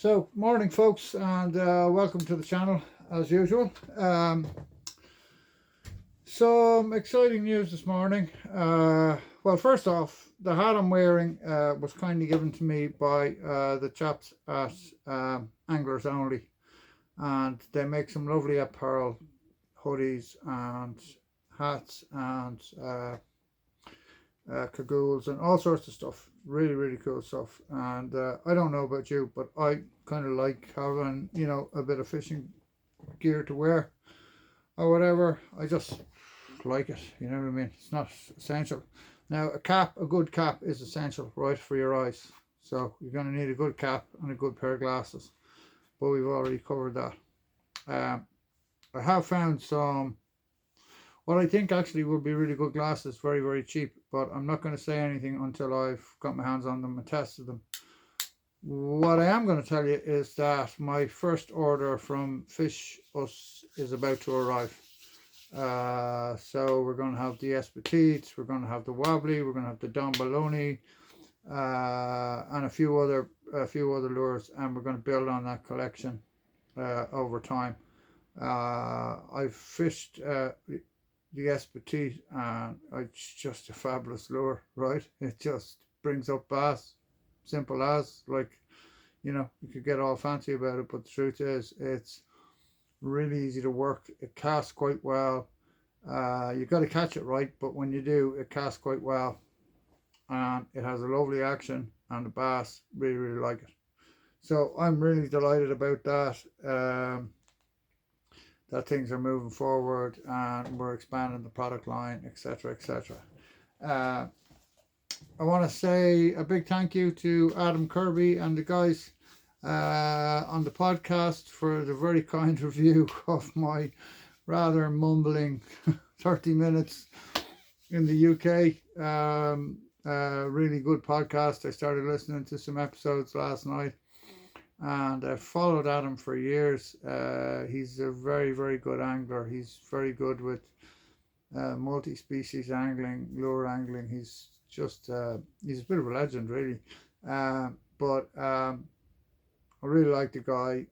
So, morning, folks, and welcome to the channel as usual. Some exciting news this morning. Well, first off, the hat I'm wearing was kindly given to me by the chaps at Anglers Only, and they make some lovely apparel, hoodies, and hats, and cagoules and all sorts of stuff. Really, really cool stuff. And I don't know about you, but I kind of like having, a bit of fishing gear to wear or whatever. I just like it, you know what I mean? It's not essential. Now, a good cap is essential, right, for your eyes. So you're going to need a good cap and a good pair of glasses. But we've already covered that. I have found some what I think actually would be really good glasses, very, very cheap, but I'm not going to say anything until I've got my hands on them and tested them. What I am going to tell you is that my first order from FishUs is about to arrive. So we're going to have the Espetites, we're going to have the Wobbly, we're going to have the Don Baloney, and a few other lures, and we're going to build on that collection over time. I've fished the Espetite, and it's just a fabulous lure, right? It just brings up bass, simple as, like, you could get all fancy about it, but the truth is it's really easy to work. It casts quite well. You've got to catch it right, but when you do, it casts quite well, and it has a lovely action, and the bass really, really like it. So I'm really delighted about that. That things are moving forward and we're expanding the product line, etc., etc. I want to say a big thank you to Adam Kirby and the guys on the podcast for the very kind review of my rather mumbling 30 minutes in the UK. Really good podcast. I started listening to some episodes last night, and I followed Adam for years. He's a very, very good angler. He's very good with multi-species angling, lure angling. He's just he's a bit of a legend, really. But I really like the guy.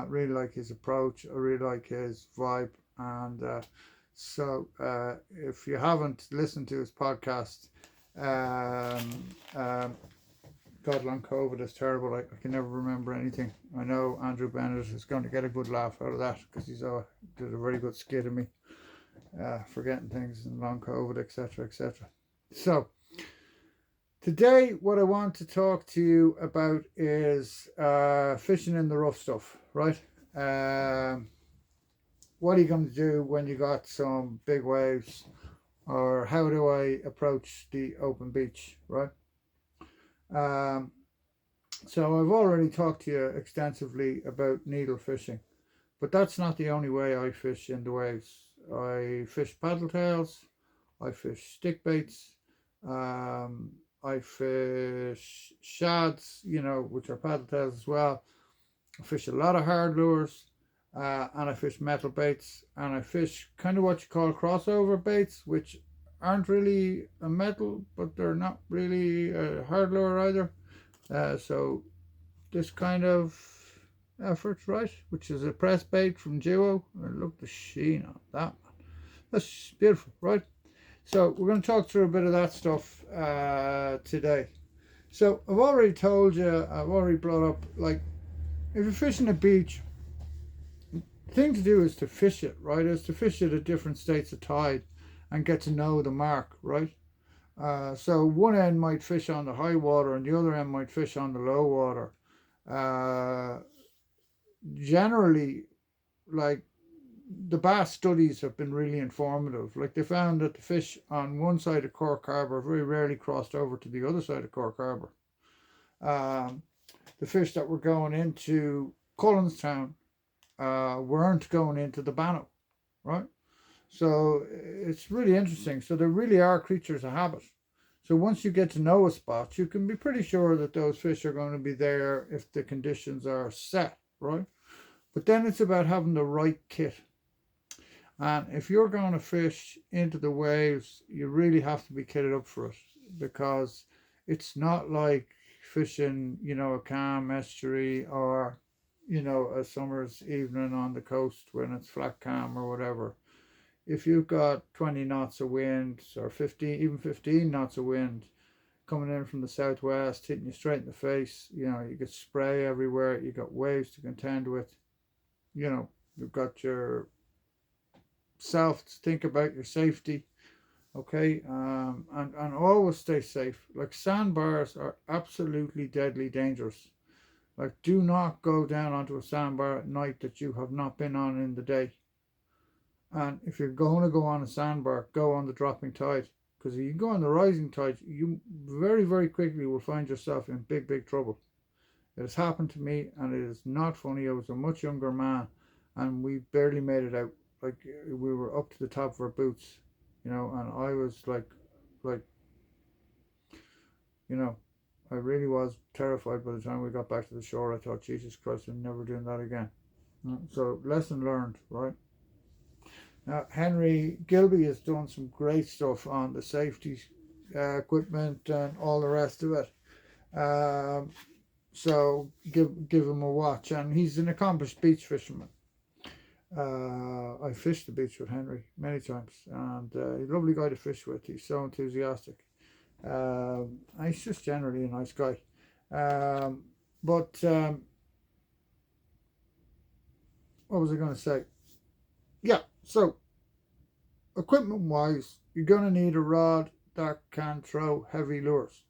Really like his approach. I really like his vibe. And so if you haven't listened to his podcast, God, long COVID is terrible. I can never remember anything. I know Andrew Bennett is going to get a good laugh out of that, because he's did a very good skit of me forgetting things and long COVID, etc., etc. So today what I want to talk to you about is fishing in the rough stuff, right? What are you going to do when you got some big waves, or how do I approach the open beach, right? So I've already talked to you extensively about needle fishing, but that's not the only way I fish in the waves. I fish paddle tails, I fish stick baits, I fish shads, which are paddle tails as well. I fish a lot of hard lures, and I fish metal baits, and I fish kind of what you call crossover baits, which aren't really a metal, but they're not really a hard lure either. So this kind of effort, right, which is a press bait from Duo. Look the sheen on that, man. That's beautiful, right? So we're going to talk through a bit of that stuff today. So I've already told you, I've already brought up, like, if you're fishing a beach, the thing to do is to fish it, right? Is to fish it at different states of tide and get to know the mark, right? So one end might fish on the high water and the other end might fish on the low water. Generally, like, the bass studies have been really informative. Like, they found that the fish on one side of Cork Harbour very rarely crossed over to the other side of Cork Harbour. The fish that were going into Cullenstown weren't going into the Bannow, right? So it's really interesting. So there really are creatures of habit. So once you get to know a spot, you can be pretty sure that those fish are going to be there if the conditions are set, right? But then it's about having the right kit. And if you're going to fish into the waves, you really have to be kitted up for it, because it's not like fishing, you know, a calm estuary, or, you know, a summer's evening on the coast when it's flat calm or whatever. If you've got 20 knots of wind, or 15, even 15 knots of wind coming in from the southwest, hitting you straight in the face, you know, you get spray everywhere, you got waves to contend with, you know, you've got your self to think about, your safety. Okay, and always stay safe. Like, sandbars are absolutely deadly dangerous. Like, do not go down onto a sandbar at night that you have not been on in the day. And if you're going to go on a sandbar, go on the dropping tide, because if you go on the rising tide, you very, very quickly will find yourself in big, big trouble. It has happened to me, and it is not funny. I was a much younger man, and we barely made it out. Like, we were up to the top of our boots, you know, and I was like, you know, I really was terrified. By the time we got back to the shore, I thought, Jesus Christ, I'm never doing that again. So, lesson learned, right? Now, Henry Gilby has done some great stuff on the safety equipment and all the rest of it. So give him a watch, and he's an accomplished beach fisherman. I fished the beach with Henry many times, and he's a lovely guy to fish with. He's so enthusiastic. He's just generally a nice guy. But what was I going to say? Yeah, so equipment wise, you're going to need a rod that can throw heavy lures.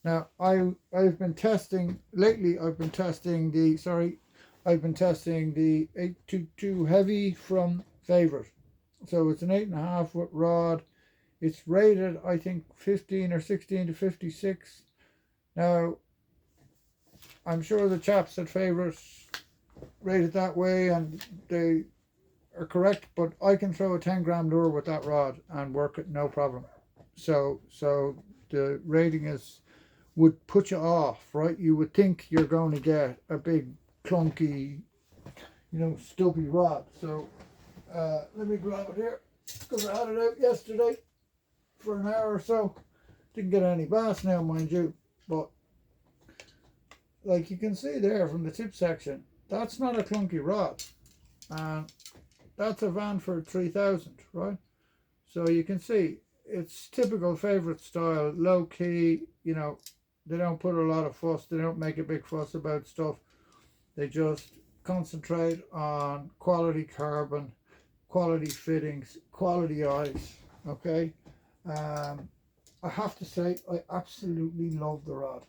Now, I've been testing lately. I've been testing the 822 heavy from Favorite. So it's an 8.5 foot rod. It's rated, I think, 15 or 16 to 56. Now, I'm sure the chaps at Favorite rate it that way, and they are correct, but I can throw a 10-gram lure with that rod and work it no problem. So the rating would put you off, right? You would think you're going to get a big clunky, you know, stubby rod. So let me grab it here, because I had it out yesterday for an hour or so. Didn't get any bass now, mind you, but like you can see there from the tip section, that's not a clunky rod, and that's a Vanford 3000, right? So you can see it's typical Favorite style, low key. You know, they don't put a lot of fuss, they don't make a big fuss about stuff. They just concentrate on quality carbon, quality fittings, quality eyes. Okay, I have to say, I absolutely love the rod.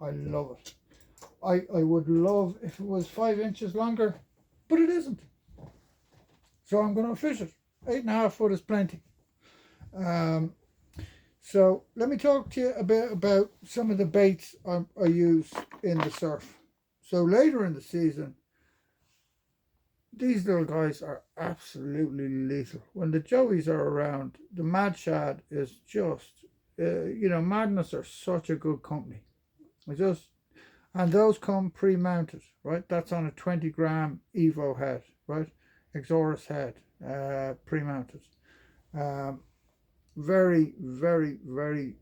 I love it. I would love if it was 5 inches longer, but it isn't. So I'm going to fish it. 8.5 foot is plenty. So let me talk to you a bit about some of the baits I use in the surf. So later in the season, these little guys are absolutely lethal. When the joeys are around, the mad shad is just, you know, madness are such a good company. And those come pre-mounted, right? That's on a 20-gram Evo head, right? Exorus head, pre-mounted. Very, very, very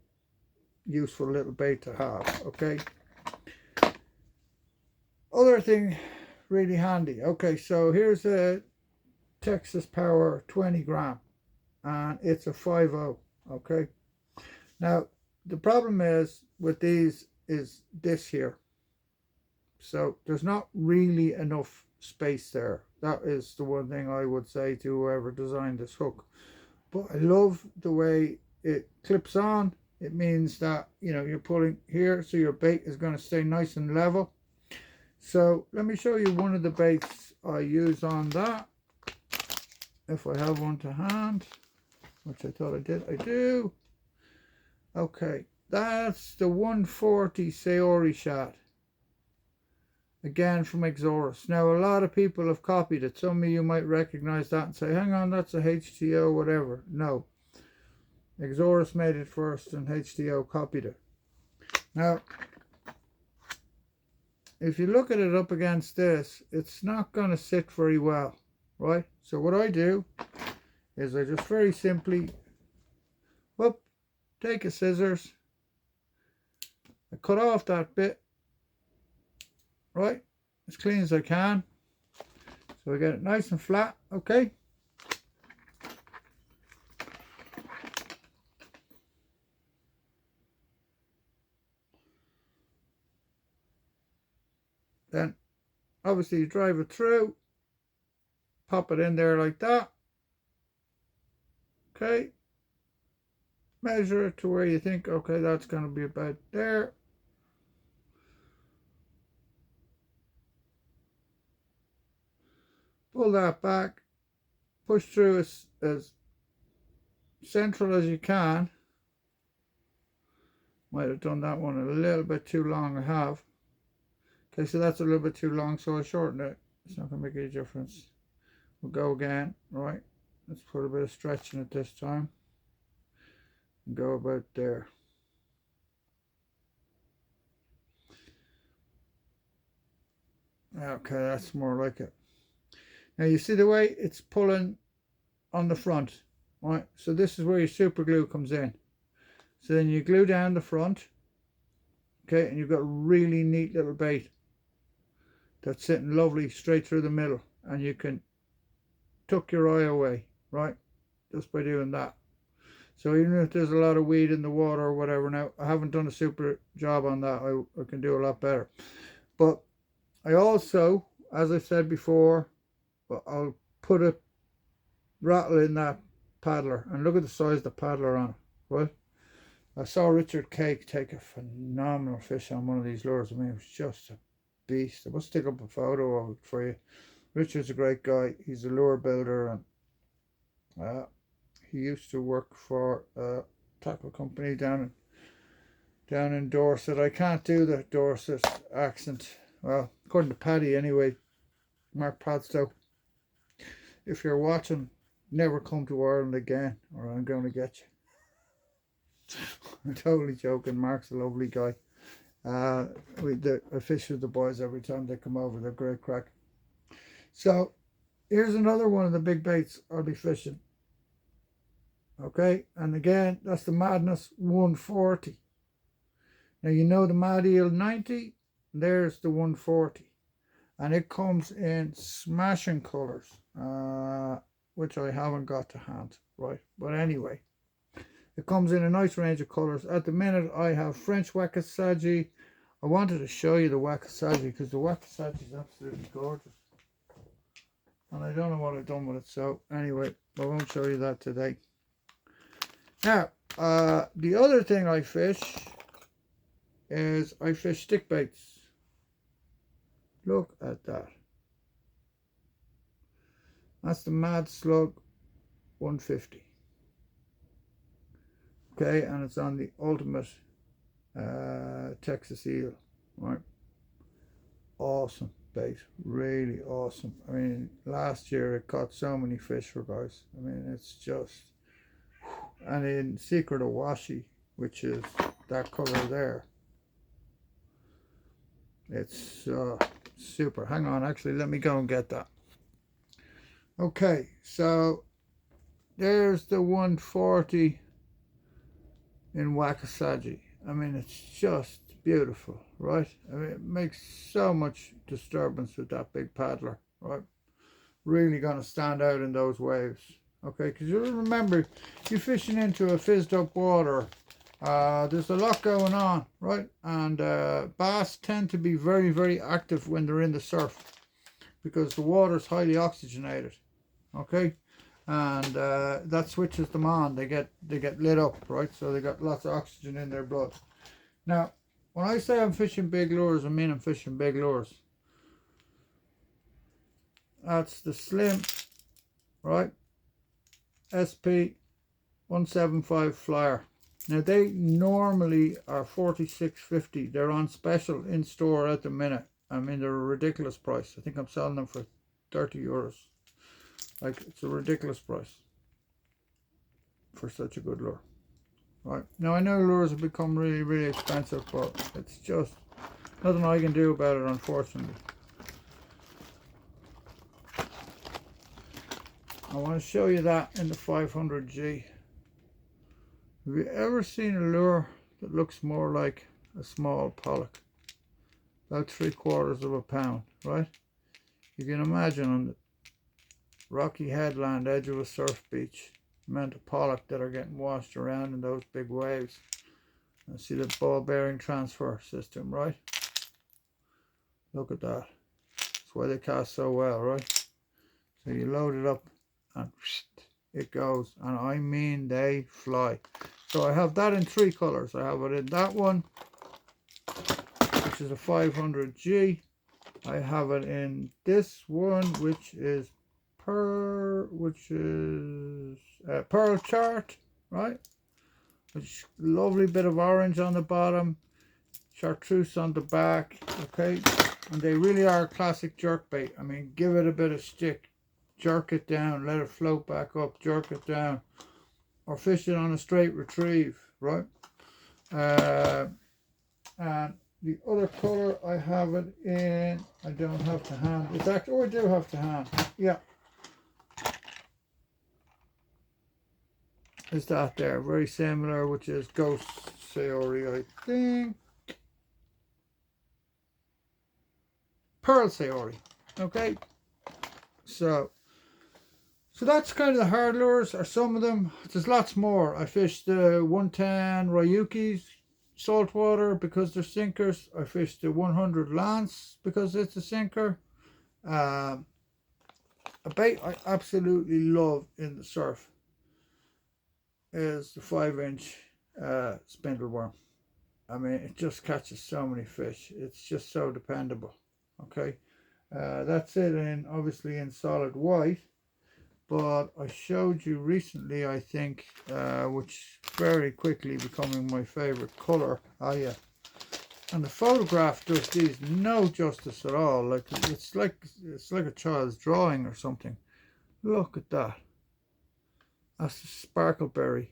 useful little bait to have. Okay. Other thing, really handy. Okay, so here's a Texas Power 20 gram, and it's a 5.0. Okay. Now the problem is with these is this here. So there's not really enough space there. That is the one thing I would say to whoever designed this hook. But I love the way it clips on. It means that, you know, you're pulling here, so your bait is going to stay nice and level. So let me show you one of the baits I use on that, if I have one to hand, which I thought I did. I do. Okay, that's the 140 Saori shad. Again from Exorus. Now a lot of people have copied it. Some of you might recognize that and say, hang on, that's a HTO whatever. No. Exorus made it first and HTO copied it. Now, if you look at it up against this, it's not going to sit very well, right? So what I do is I just very simply take a scissors I cut off that bit, right, as clean as I can, so I get it nice and flat. Okay, then obviously you drive it through, pop it in there like that. Okay, measure it to where you think, okay, that's going to be about there. Pull that back, push through as central as you can. Might have done that one a little bit too long, I have. Okay, so that's a little bit too long, so I'll shorten it. It's not going to make any difference. We'll go again, right? Let's put a bit of stretch in it this time. And go about there. Okay, that's more like it. Now you see the way it's pulling on the front, right? So this is where your super glue comes in. So then you glue down the front, okay, and you've got a really neat little bait that's sitting lovely straight through the middle, and you can tuck your eye away, right, just by doing that. So even if there's a lot of weed in the water or whatever, now I haven't done a super job on that, I can do a lot better. But I also, as I said before, I'll put a rattle in that paddler, and look at the size of the paddler on it, right? I saw Richard Cake take a phenomenal fish on one of these lures. I mean, it was just a beast. I must stick up a photo of it for you. Richard's a great guy. He's a lure builder, and he used to work for a tackle company down in Dorset. I can't do the Dorset accent. Well, according to Paddy anyway, Mark Padstow. If you're watching, never come to Ireland again, or I'm going to get you. I'm totally joking. Mark's a lovely guy. I fish with the boys every time they come over. They're great crack. So here's another one of the big baits I'll be fishing. Okay, and again, that's the Madness 140. Now you know the Mad Eel 90. There's the 140, and it comes in smashing colours, which I haven't got to hand, right? But anyway, it comes in a nice range of colours. At the minute, I have French Wakasagi. I wanted to show you the Wakasagi because the Wakasagi is absolutely gorgeous. And I don't know what I've done with it. So anyway, I won't show you that today. Now, the other thing I fish is I fish stick baits. Look at that. That's the Mad Slug 150. Okay, and it's on the Ultimate Texas Eel, right? Awesome bait, really awesome. I mean, last year it caught so many fish for guys. I mean, it's just, and in Secret of Washi, which is that color there, it's super. Hang on, actually, let me go and get that. Okay, so there's the 140 in Wakasagi. I mean, it's just beautiful, right? I mean, it makes so much disturbance with that big paddler, right? Really going to stand out in those waves, okay? Because you remember, you're fishing into a fizzed up water. There's a lot going on, right? And bass tend to be very, very active when they're in the surf because the water's highly oxygenated, okay? And that switches them on. They get lit up, right? So they got lots of oxygen in their blood. Now, when I say I'm fishing big lures, I mean I'm fishing big lures. That's the Slim, right? SP 175 Flyer. Now they normally are $46.50. They're on special in store at the minute. I mean, they're a ridiculous price. I think I'm selling them for €30. Like, it's a ridiculous price for such a good lure. Right, now I know lures have become really, really expensive, but it's just nothing I can do about it, unfortunately. I want to show you that in the 500G. Have you ever seen a lure that looks more like a small pollock, about 3/4 of a pound, right? You can imagine on the rocky headland edge of a surf beach, the amount of pollock that are getting washed around in those big waves. And see the ball bearing transfer system, right? Look at that. That's why they cast so well, right? So you load it up and it goes, and I mean they fly. So I have that in 3 colors. I have it in that one, which is a 500G. I have it in this one, which is Pearl Chart, right? Which lovely bit of orange on the bottom, chartreuse on the back, okay? And they really are a classic jerk bait. I mean, give it a bit of stick, jerk it down, let it float back up, jerk it down, or fish it on a straight retrieve, right? And the other color I have it in, I don't have to hand. It's actually, oh, I do have to hand. Yeah. Is that there? Very similar, which is Ghost Sayori, I think. Pearl Sayori. Okay. So that's kind of the hard lures, or some of them. There's lots more. I fished the 110 Ryukis saltwater because they're sinkers. I fished the 100 Lance because it's a sinker. A bait I absolutely love in the surf is the 5-inch spindle worm. I mean, it just catches so many fish. It's just so dependable. Okay, that's it, in obviously in solid white. But I showed you recently, I think, which very quickly becoming my favorite color. Oh yeah, and the photograph does these no justice at all. Like it's like a child's drawing or something. Look at that. That's the sparkleberry.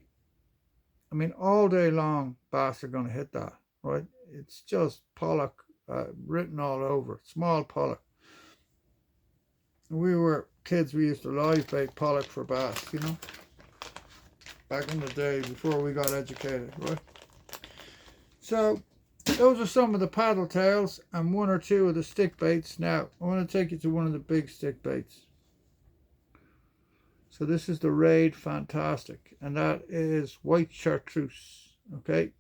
I mean, all day long, bass are going to hit that, right? It's just pollock written all over. Small pollock. When we were kids, we used to live bait pollock for bass, you know, back in the day before we got educated, right? So those are some of the paddle tails and 1 or 2 of the stick baits. Now I want to take you to one of the big stick baits. So this is the Raid Fantastic, and that is white chartreuse. Okay,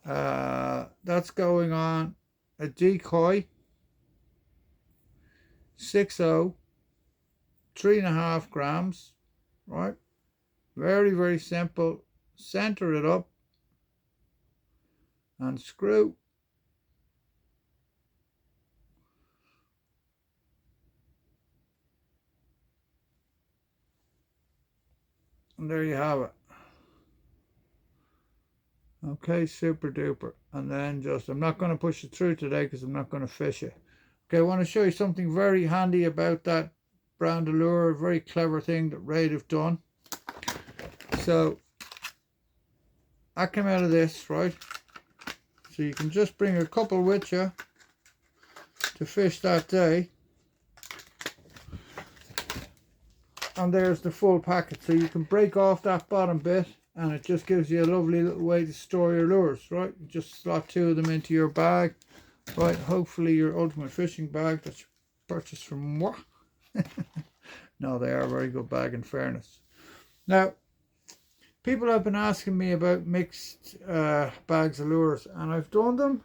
that's going on a decoy 6.0, 3.5 grams, right? Very, very simple. Center it up and screw. And there you have it. Okay, super duper. And then just, I'm not going to push it through today because I'm not going to fish it. Okay, I want to show you something very handy about that brand of lure. A very clever thing that Raid have done. So I came out of this, right? So you can just bring a couple with you to fish that day. And there's the full packet. So you can break off that bottom bit and it just gives you a lovely little way to store your lures, right? You just slot 2 of them into your bag, right? Hopefully your ultimate fishing bag that you purchased from moi. No, they are a very good bag in fairness. Now, people have been asking me about mixed bags of lures, and I've done them,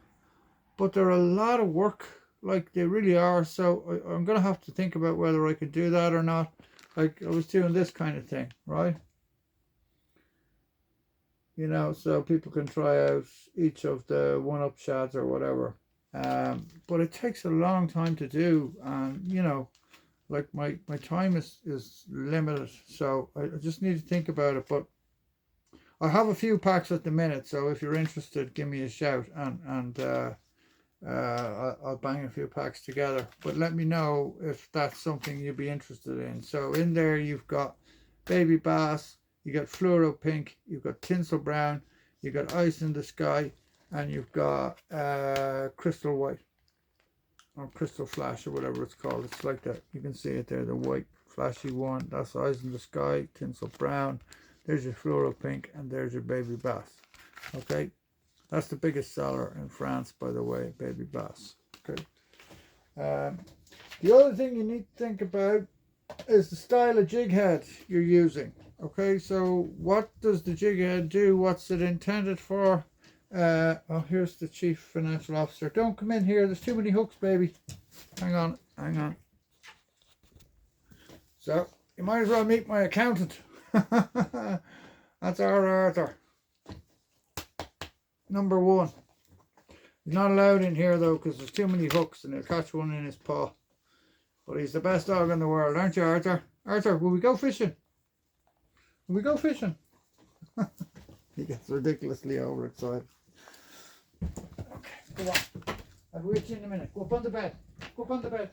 but they're a lot of work, like they really are. So I'm going to have to think about whether I could do that or not. Like I was doing this kind of thing, right? You know, so people can try out each of the 1-up shads or whatever. But it takes a long time to do, and you know, like my time is limited, so I just need to think about it. But I have a few packs at the minute, so if you're interested, give me a shout, and I'll bang a few packs together. But let me know if that's something you'd be interested in. So in there you've got baby bass, you got fluoro pink, you've got tinsel brown, you've got ice in the sky, and you've got crystal white or crystal flash or whatever it's called. It's like that. You can see it there, the white flashy one. That's ice in the sky, tinsel brown. There's your fluoro pink, and there's your baby bass. Okay, That's the biggest seller in France, by the way, baby bass. Okay. The other thing you need to think about is the style of jig head you're using. Okay, so what does the jig head do? What's it intended for? Oh, here's the chief financial officer. Don't come in here. There's too many hooks, baby. Hang on, hang on. So you might as well meet my accountant. That's our Arthur. Number one. He's not allowed in here though because there's too many hooks and he'll catch one in his paw. But he's the best dog in the world, aren't you, Arthur? Arthur, will we go fishing? Will we go fishing? He gets ridiculously overexcited. Okay, go on. I'll be with you in a minute. Go up on the bed. Go up on the bed.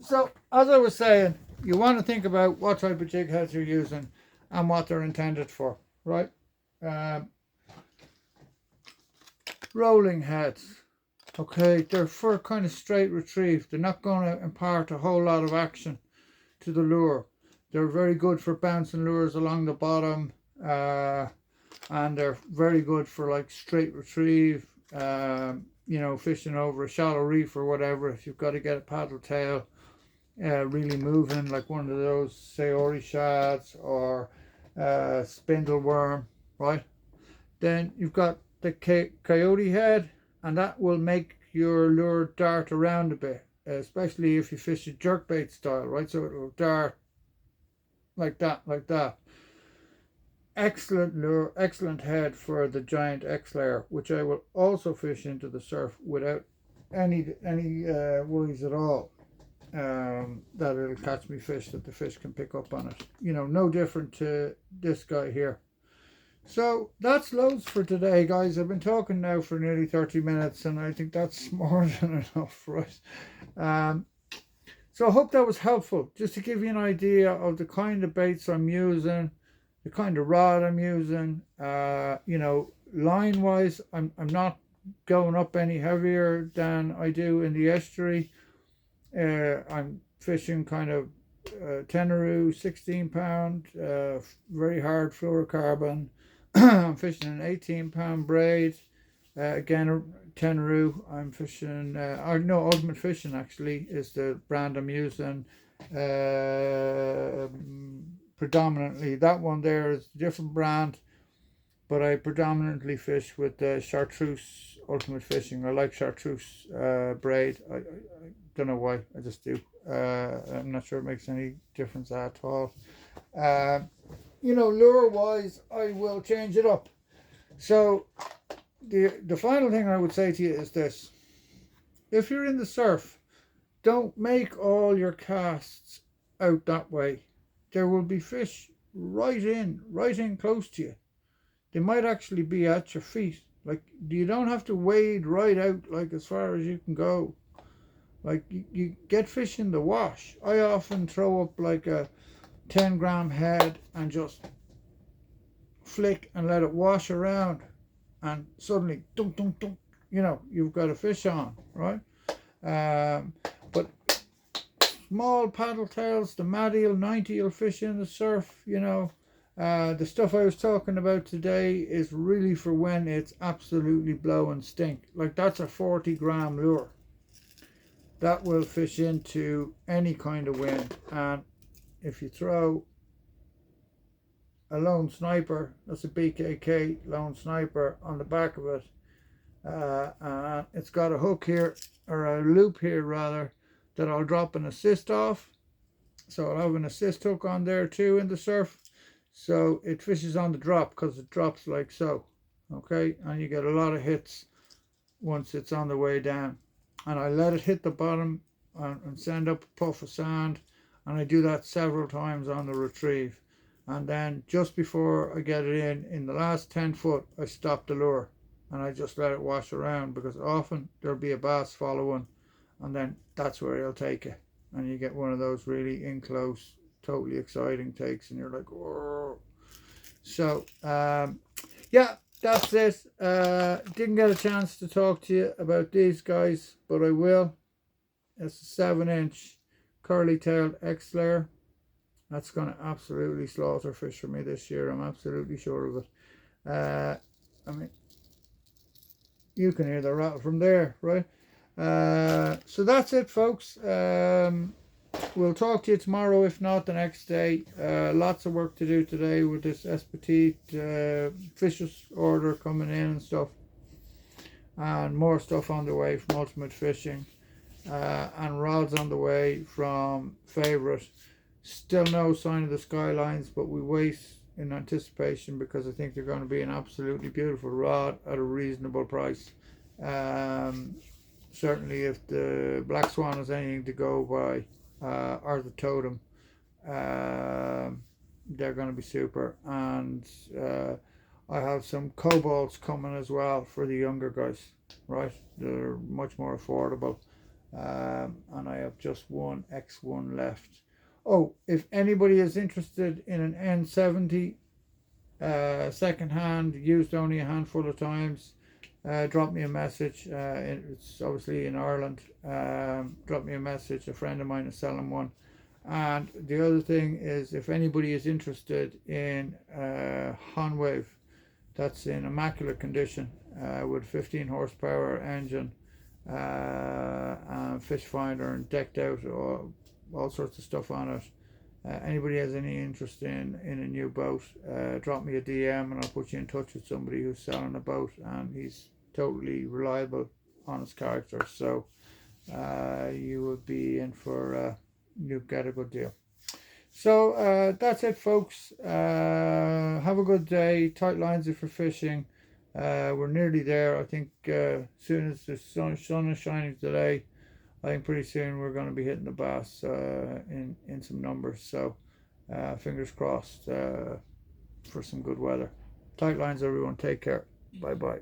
So, as I was saying, you want to think about what type of jig heads you're using and what they're intended for, right? Rolling heads. Okay, they're for kind of straight retrieve. They're not going to impart a whole lot of action to the lure. They're very good for bouncing lures along the bottom, and they're very good for like straight retrieve, you know, fishing over a shallow reef or whatever. If you've got to get a paddle tail really moving, like one of those Sayori shads or spindle worm, right? Then you've got the coyote head, and that will make your lure dart around a bit, especially if you fish a jerkbait style, right? So it'll dart like that, like that. Excellent lure, excellent head for the giant X-layer, which I will also fish into the surf without any worries at all. That it'll catch me fish, that the fish can pick up on it. You know, no different to this guy here. So that's loads for today, guys. I've been talking now for nearly 30 minutes and I think that's more than enough, right? So I hope that was helpful, just to give you an idea of the kind of baits I'm using, the kind of rod I'm using. You know, line wise, I'm not going up any heavier than I do in the estuary. I'm fishing kind of Tenaroo 16 pound, very hard fluorocarbon. I'm fishing an 18-pound braid, again Tenaroo. I'm fishing, no, Ultimate Fishing actually is the brand I'm using. Predominantly, that one there is a different brand, but I predominantly fish with Chartreuse Ultimate Fishing. I like Chartreuse braid. I don't know why, I just do. I'm not sure it makes any difference at all. You know, lure wise, I will change it up. So the final thing I would say to you is this: if you're in the surf, don't make all your casts out that way. There will be fish right in close to you. They might actually be at your feet. Like, you don't have to wade right out like as far as you can go. Like, you get fish in the wash. I often throw up like a 10-gram head and just flick and let it wash around, and suddenly dunk dunk dunk, you know, you've got a fish on, right? But small paddle tails, the Maddie 90 will fish in the surf, you know. The stuff I was talking about today is really for when it's absolutely blow and stink. Like, that's a 40-gram lure that will fish into any kind of wind. And if you throw a lone sniper, that's a BKK lone sniper, on the back of it, and it's got a hook here, or a loop here rather, that I'll drop an assist off. So I'll have an assist hook on there too in the surf, so it fishes on the drop, because it drops like so, okay? And you get a lot of hits once it's on the way down. And I let it hit the bottom and send up a puff of sand, and I do that several times on the retrieve. And then just before I get it in the last 10 foot, I stop the lure and I just let it wash around, because often there'll be a bass following, and then that's where he'll take it, and you get one of those really in close, totally exciting takes, and you're like, whoa. So yeah, that's it. Didn't get a chance to talk to you about these guys, but I will. It's a 7-inch curly tailed X-layer. That's going to absolutely slaughter fish for me this year. I'm absolutely sure of it. I mean, you can hear the rattle from there, right? So that's it, folks. We'll talk to you tomorrow, if not the next day. Lots of work to do today with this Espetit FishUs order coming in and stuff. And more stuff on the way from Ultimate Fishing. And rods on the way from Favourite. Still no sign of the Skylines, but we wait in anticipation because I think they're going to be an absolutely beautiful rod at a reasonable price. Certainly if the Black Swan is anything to go by, or the Totem, they're going to be super. And I have some Cobalts coming as well for the younger guys, right? They're much more affordable. And I have just one X1 left. Oh, if anybody is interested in an N70 second hand, used only a handful of times, drop me a message. It's obviously in Ireland. Drop me a message. A friend of mine is selling one. And the other thing is, if anybody is interested in Hanwave, that's in immaculate condition, with 15 horsepower engine, and fish finder and decked out, all sorts of stuff on it. Anybody has any interest in a new boat, drop me a DM and I'll put you in touch with somebody who's selling a boat, and he's totally reliable, honest character. So you would be in for you get a good deal. So that's it, folks. Have a good day. Tight lines if you're fishing. We're nearly there. I think soon as the sun is shining today, I think pretty soon we're going to be hitting the bass in some numbers. So fingers crossed for some good weather. Tight lines, everyone. Take care. Bye bye.